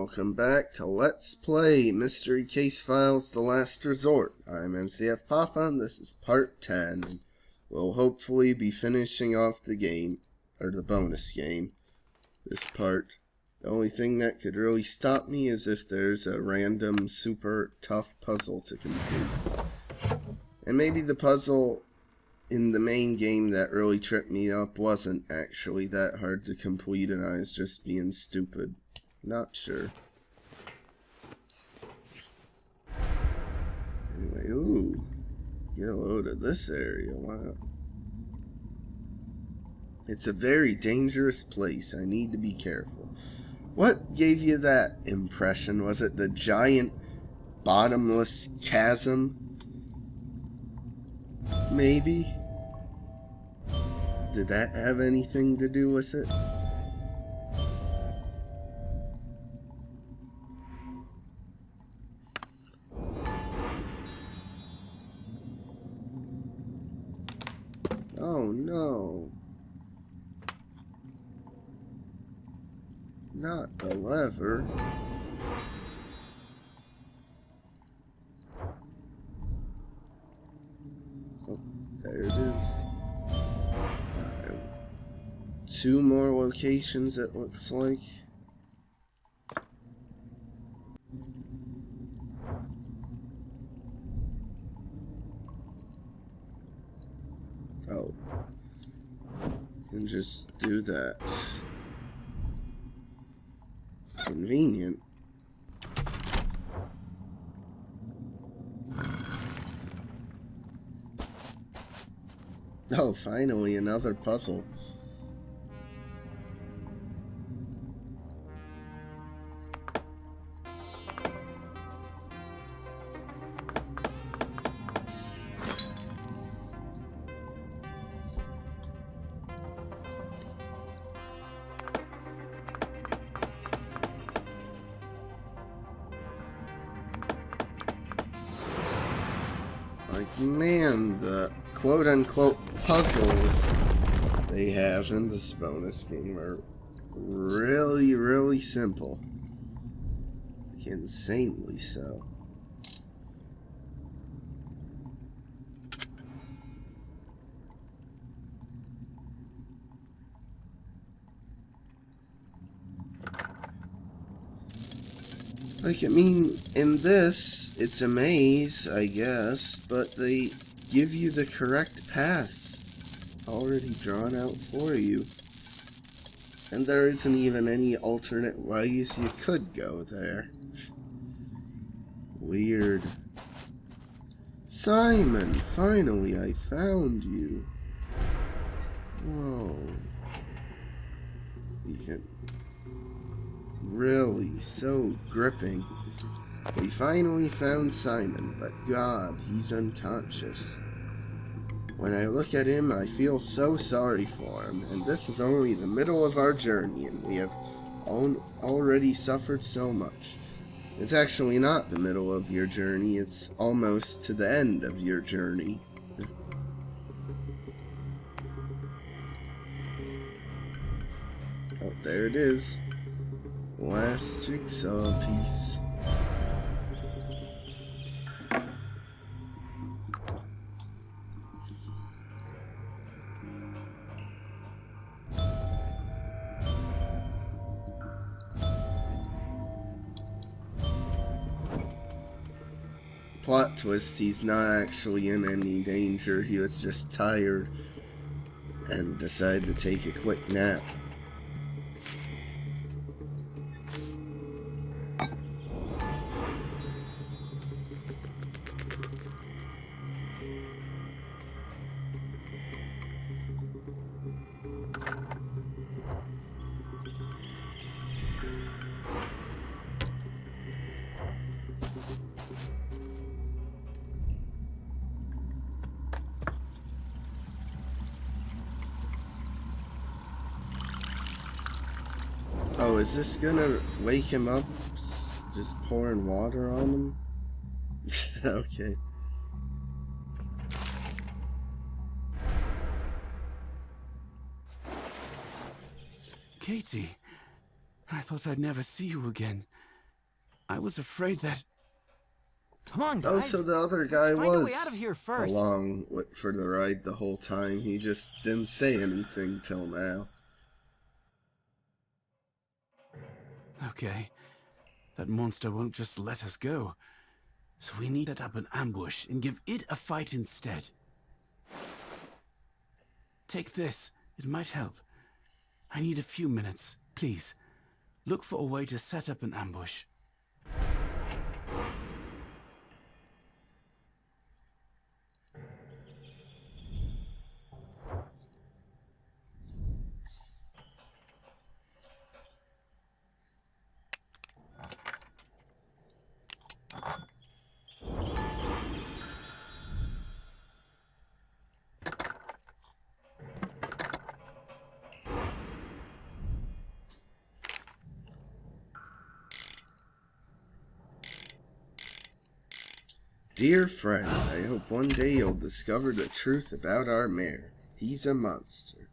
welcome back to Let's Play Mystery Case Files The Last Resort. I'm MCFPapa and this is part 10. We'll hopefully be finishing off the game, or the bonus game, this part. The only thing that could really stop me is if there's a random super tough puzzle to complete. And maybe the puzzle in the main game that really tripped me up wasn't actually that hard to complete and I was just being stupid. Not sure. Anyway, ooh. Get a load of this area. Wow. It's a very dangerous place. I need to be careful. What gave you that impression? Was it the giant bottomless chasm? Maybe? Did that have anything to do with it? Oh no. Not the lever. Oh, there it is. Two more locations, it looks like. Oh. Can just do that. Convenient. Oh, finally another puzzle. Like, man, the quote-unquote puzzles they have in this bonus game are really, really simple. Insanely so. Like, I mean, in this, it's a maze, I guess, but they give you the correct path already drawn out for you. And there isn't even any alternate ways you could go there. Weird. Simon, finally I found you. Whoa. You can... Really, so gripping. We finally found Simon, but God, he's unconscious. When I look at him, I feel so sorry for him, and this is only the middle of our journey, and we have already suffered so much. It's actually not the middle of your journey, it's almost to the end of your journey. Oh, there it is. Last jigsaw piece. Plot twist, he's not actually in any danger, he was just tired and decided to take a quick nap. Oh, is this gonna wake him up? Just pouring water on him? Okay. Katie, I thought I'd never see you again. I was afraid that... Come on, guys. Oh, so the other guy Let's find a way was out of here first. along for the ride the whole time. He just didn't say anything till now. Okay. That monster won't just let us go. So we need to set up an ambush and give it a fight instead. Take this. It might help. I need a few minutes. Please, look for a way to set up an ambush. Dear friend, I hope one day you'll discover the truth about our mayor. He's a monster.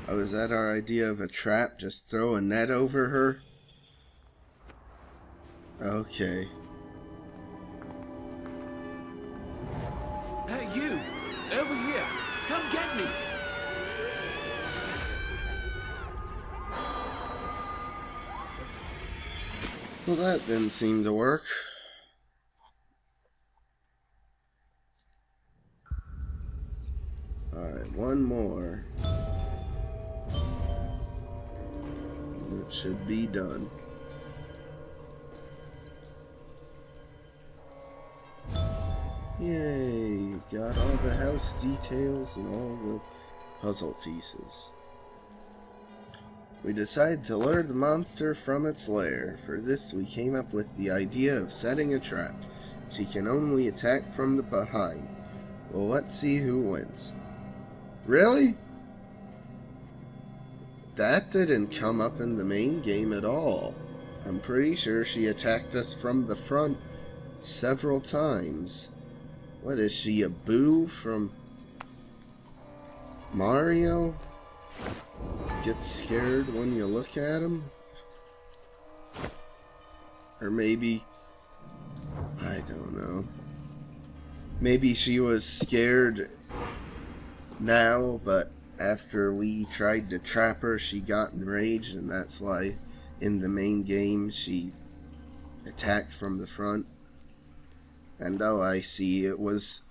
Oh, is that our idea of a trap? Just throw a net over her? Okay. Hey, you! Over here! Come get me! Well, that didn't seem to work. Alright, one more. That should be done. Yay! Got all the house details and all the puzzle pieces. We decided to lure the monster from its lair. For this, we came up with the idea of setting a trap. She can only attack from the behind. Well, let's see who wins. Really? That didn't come up in the main game at all. I'm pretty sure she attacked us from the front several times. What is she, a Boo from Mario? Get scared when you look at him? Or maybe, I don't know. Maybe she was scared now, but after we tried to trap her, she got enraged, and that's why in the main game she attacked from the front. And oh, I see, it was...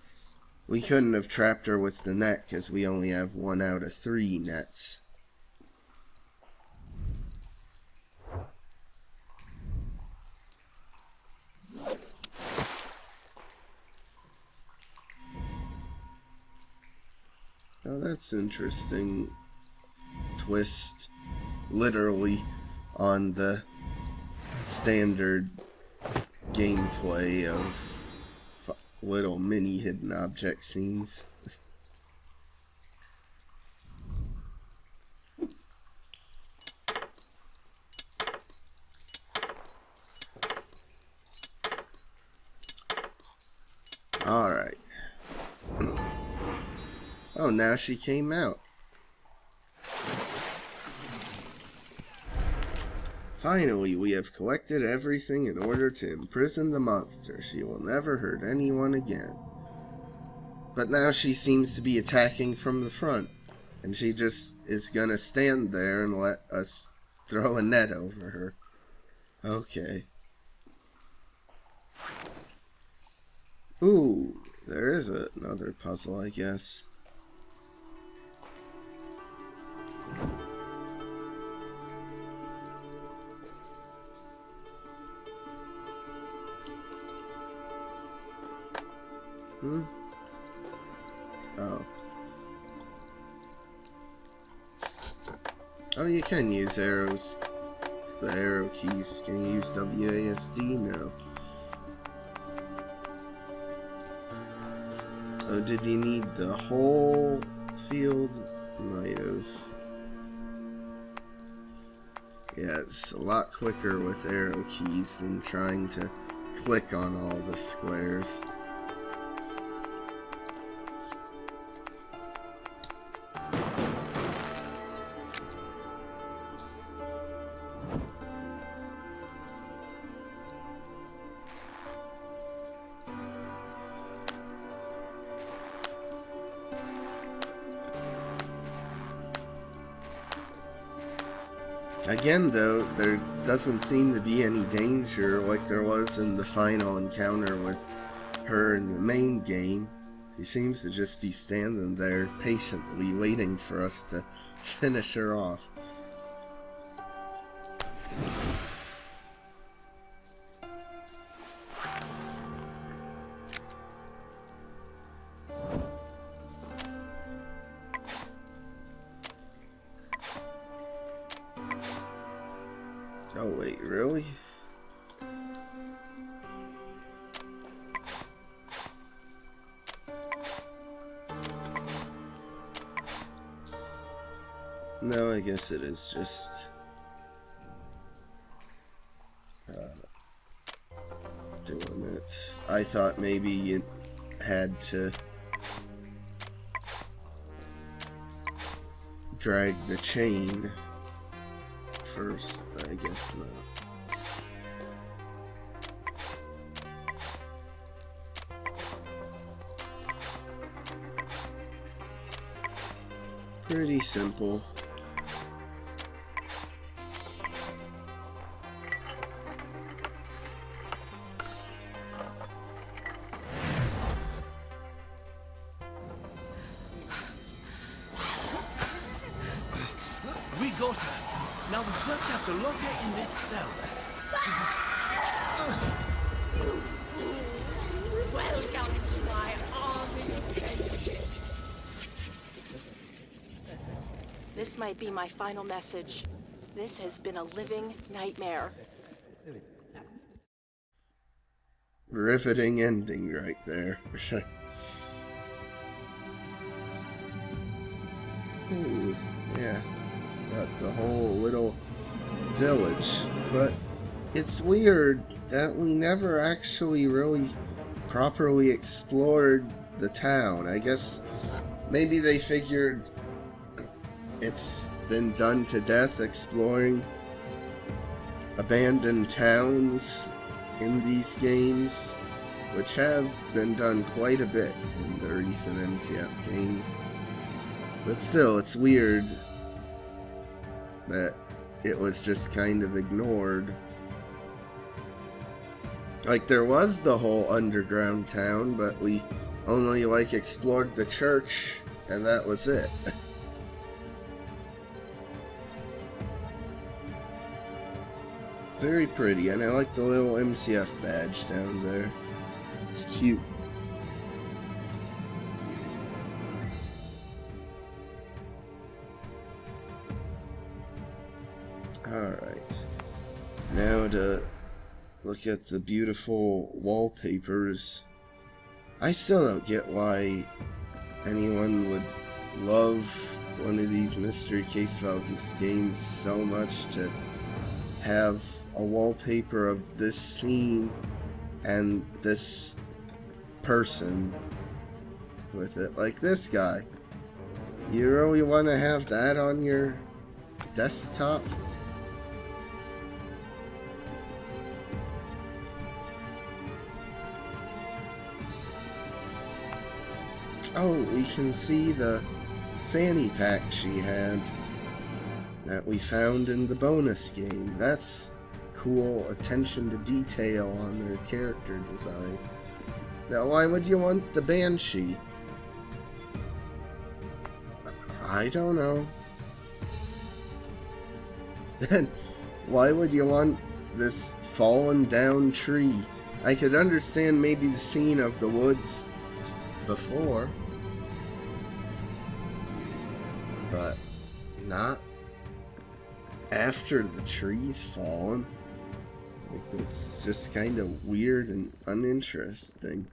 We couldn't have trapped her with the net because we only have 1 out of 3 nets. Oh, that's interesting. Twist literally on the standard gameplay of little mini hidden object scenes. Alright. Oh, now she came out. Finally, we have collected everything in order to imprison the monster. She will never hurt anyone again. But now she seems to be attacking from the front. And she just is gonna stand there and let us throw a net over her. Okay. Ooh, there is another puzzle, I guess. Oh. Oh, you can use arrows. The arrow keys. Can you use WASD? No. Oh, did you need the whole field? Might have. Yeah, it's a lot quicker with arrow keys than trying to click on all the squares. Again, though, there doesn't seem to be any danger like there was in the final encounter with her in the main game. She seems to just be standing there patiently waiting for us to finish her off. Oh wait, really? No, I guess it is just doing it. I thought maybe you had to drag the chain first, but I guess not. Pretty simple. We got her. Now we just have to lock her in this cell. You fools! Welcome to my army of vengeance. This might be my final message. This has been a living nightmare. Riveting ending right there. Ooh, yeah. Got the whole little village. But it's weird that we never actually really properly explored the town. I guess maybe they figured it's been done to death exploring abandoned towns in these games, which have been done quite a bit in the recent MCF games. But still, it's weird that it was just kind of ignored. Like, there was the whole underground town, but we only, like, explored the church, and that was it. Very pretty, and I like the little MCF badge down there. It's cute. Alright. Now to look at the beautiful wallpapers. I still don't get why anyone would love one of these Mystery Case Files games so much to have a wallpaper of this scene and this person with it. Like this guy. You really want to have that on your desktop? Oh, we can see the fanny pack she had that we found in the bonus game. That's cool attention to detail on their character design. Now, why would you want the Banshee? I don't know. Then, why would you want this fallen down tree? I could understand maybe the scene of the woods before, but not after the tree's fallen. Like, it's just kind of weird and uninteresting.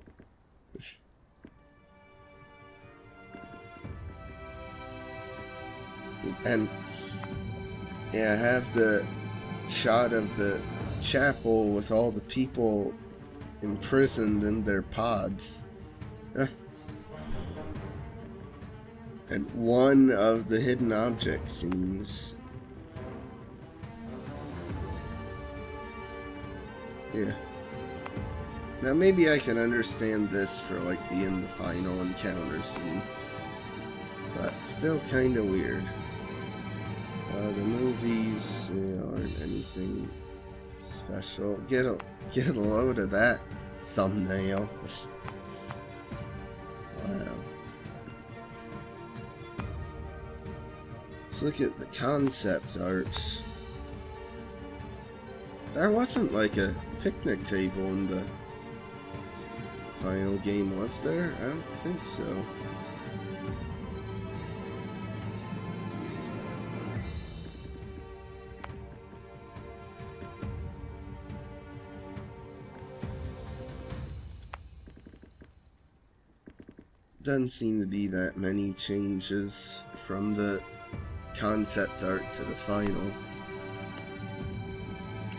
And yeah, have the shot of the chapel with all the people imprisoned in their pods. And one of the hidden object scenes. Yeah. Now maybe I can understand this for like being the final encounter scene. But still kinda weird. The movies aren't anything special. Get a load of that thumbnail. Wow. Let's look at the concept art. There wasn't like a picnic table in the final game, was there? I don't think so. Doesn't seem to be that many changes from the concept art to the final.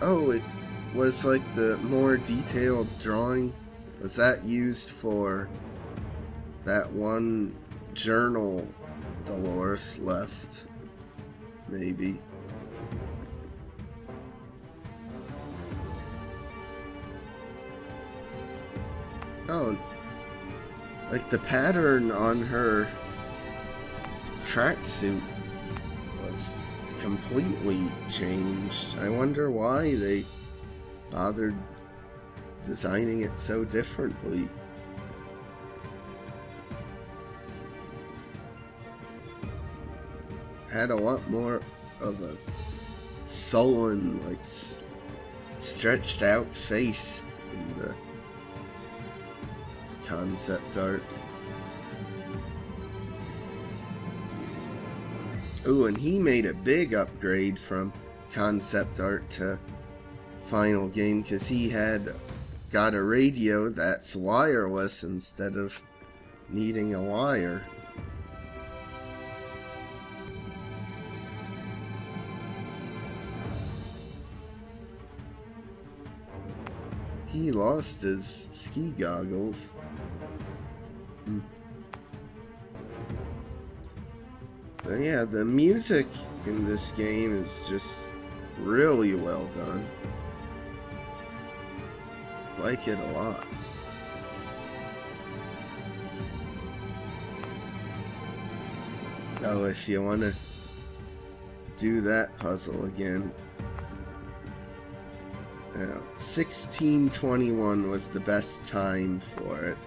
Oh, it was like the more detailed drawing. Was that used for that one journal Dolores left? Maybe. Oh, like the pattern on her tracksuit was completely changed. I wonder why they bothered designing it so differently. Had a lot more of a sullen, like stretched out face in the concept art. Ooh, and he made a big upgrade from concept art to final game because he had got a radio that's wireless instead of needing a wire. He lost his ski goggles. But yeah, the music in this game is just really well done. Like it a lot. Oh, if you want to do that puzzle again. 16:21 was the best time for it.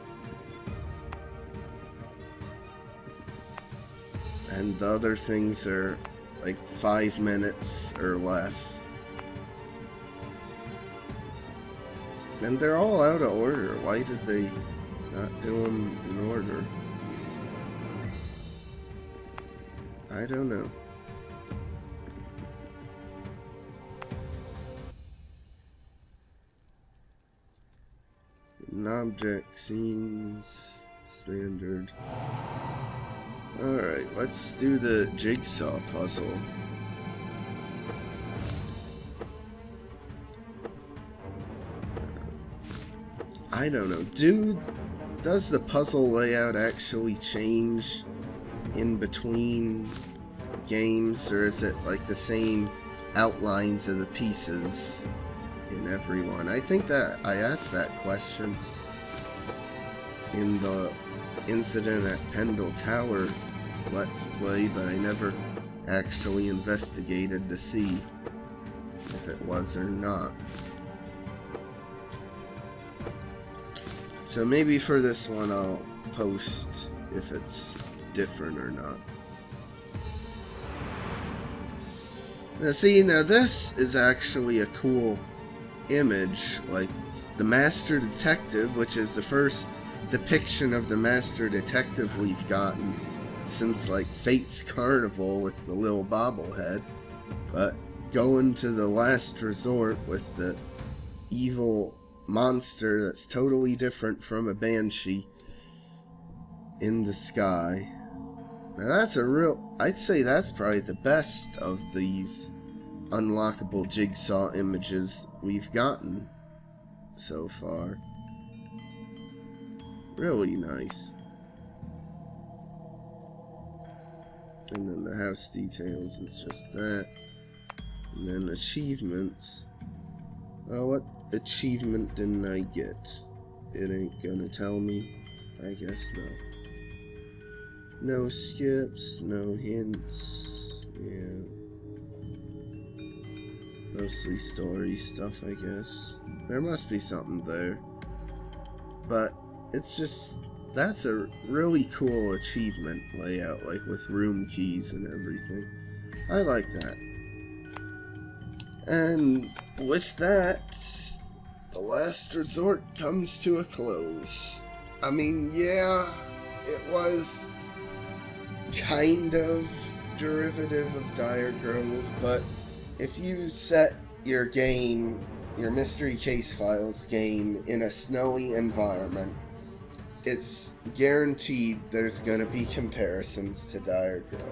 And the other things are like 5 minutes or less. And they're all out of order. Why did they not do them in order? I don't know. An object seems standard. Alright, let's do the jigsaw puzzle. I don't know. Does the puzzle layout actually change in between games, or is it like the same outlines of the pieces in every one? I think that I asked that question in the Incident at Pendle Tower Let's Play, but I never actually investigated to see if it was or not. So maybe for this one I'll post if it's different or not. Now see, now this is actually a cool image, like the Master Detective, which is the first depiction of the Master Detective we've gotten since like Fate's Carnival with the little bobblehead, but going to the last resort with the evil monster that's totally different from a banshee in the sky. Now that's a real, I'd say that's probably the best of these unlockable jigsaw images we've gotten so far. Really nice. And then the house details is just that. And then achievements. Well, what achievement didn't I get? It ain't gonna tell me. I guess not. No skips, no hints. Yeah. Mostly story stuff, I guess. There must be something there. But it's just, that's a really cool achievement layout, like with room keys and everything. I like that. And with that, the last resort comes to a close. I mean, yeah, it was kind of derivative of Dire Grove, but if you set your game, your Mystery Case Files game, in a snowy environment, it's guaranteed there's gonna be comparisons to Dire Grove.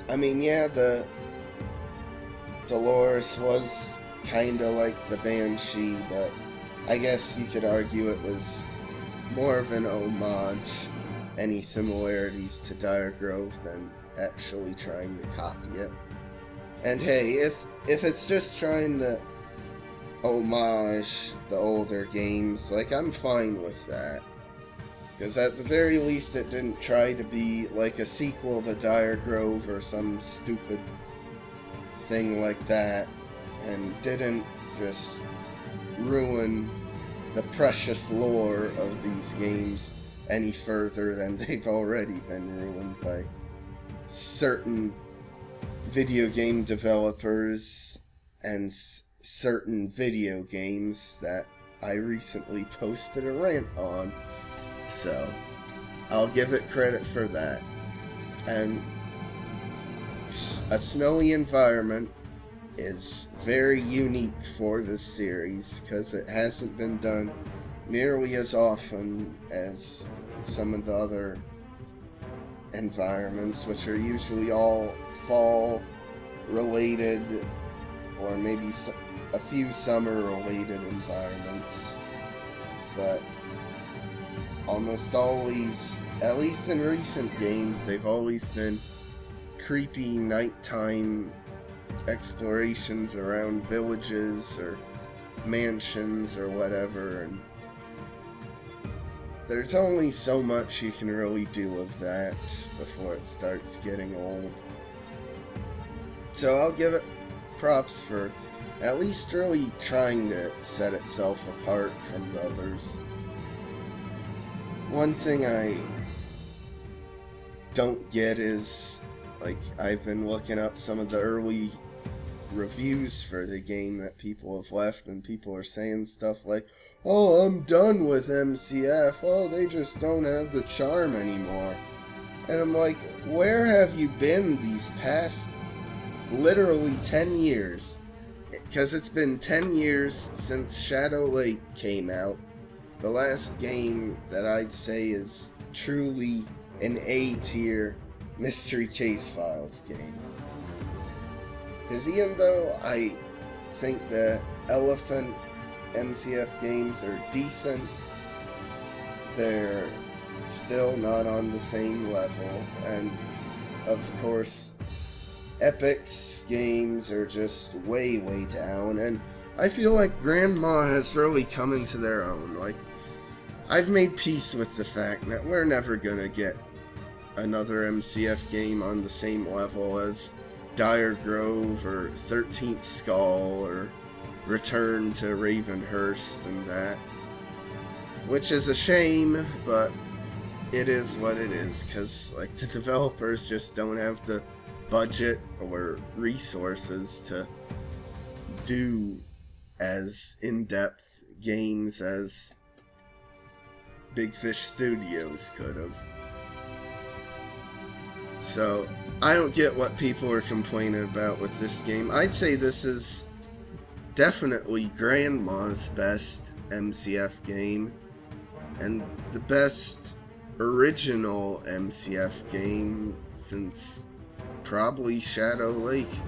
I mean, yeah, the Dolores was kinda like the Banshee, but I guess you could argue it was more of an homage, any similarities to Dire Grove, than actually trying to copy it. And hey, if it's just trying to homage the older games, like, I'm fine with that. Because at the very least it didn't try to be like a sequel to Dire Grove or some stupid thing like that, and didn't just ruin the precious lore of these games any further than they've already been ruined by certain video game developers and certain video games that I recently posted a rant on. So, I'll give it credit for that. And a snowy environment is very unique for this series, because it hasn't been done nearly as often as some of the other environments, which are usually all fall related, or maybe a few summer related environments. But almost always, at least in recent games, they've always been creepy nighttime explorations around villages or mansions or whatever, and there's only so much you can really do with that before it starts getting old. So I'll give it props for at least really trying to set itself apart from the others. One thing I don't get is, like, I've been looking up some of the early reviews for the game that people have left, and people are saying stuff like, "Oh, I'm done with MCF, oh, they just don't have the charm anymore." And I'm like, where have you been these past literally 10 years? Because it's been 10 years since Shadow Lake came out, the last game that I'd say is truly an A-tier Mystery Case Files game. Because even though I think the Elephant MCF games are decent, they're still not on the same level. And of course, Epic's games are just way, way down. And I feel like Grandma has really come into their own. Like, I've made peace with the fact that we're never gonna get another MCF game on the same level as Dire Grove or 13th Skull or Return to Ravenhurst and that. Which is a shame, but it is what it is, because, like, the developers just don't have the budget or resources to do as in-depth games as Big Fish Studios could have. So, I don't get what people are complaining about with this game. I'd say this is definitely Grandma's best MCF game, and the best original MCF game since probably Shadow Lake.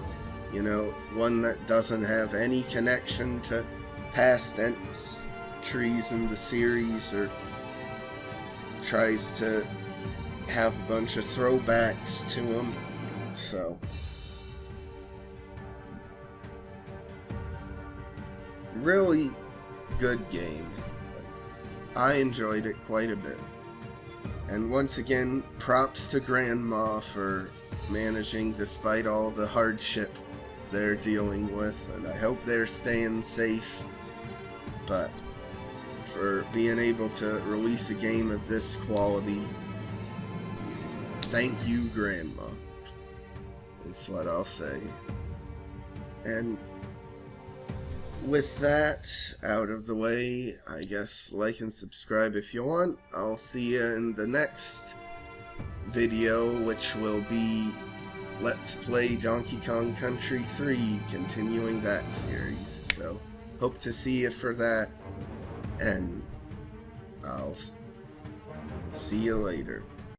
You know, one that doesn't have any connection to past entries in the series, or tries to have a bunch of throwbacks to them. So, really good game. I enjoyed it quite a bit. And once again, props to Grandma for managing despite all the hardship they're dealing with, and I hope they're staying safe. But for being able to release a game of this quality, thank you, Grandma, is what I'll say. And with that out of the way, I guess like and subscribe if you want. I'll see you in the next video, which will be Let's Play Donkey Kong Country 3, continuing that series. So, hope to see you for that, and I'll see you later.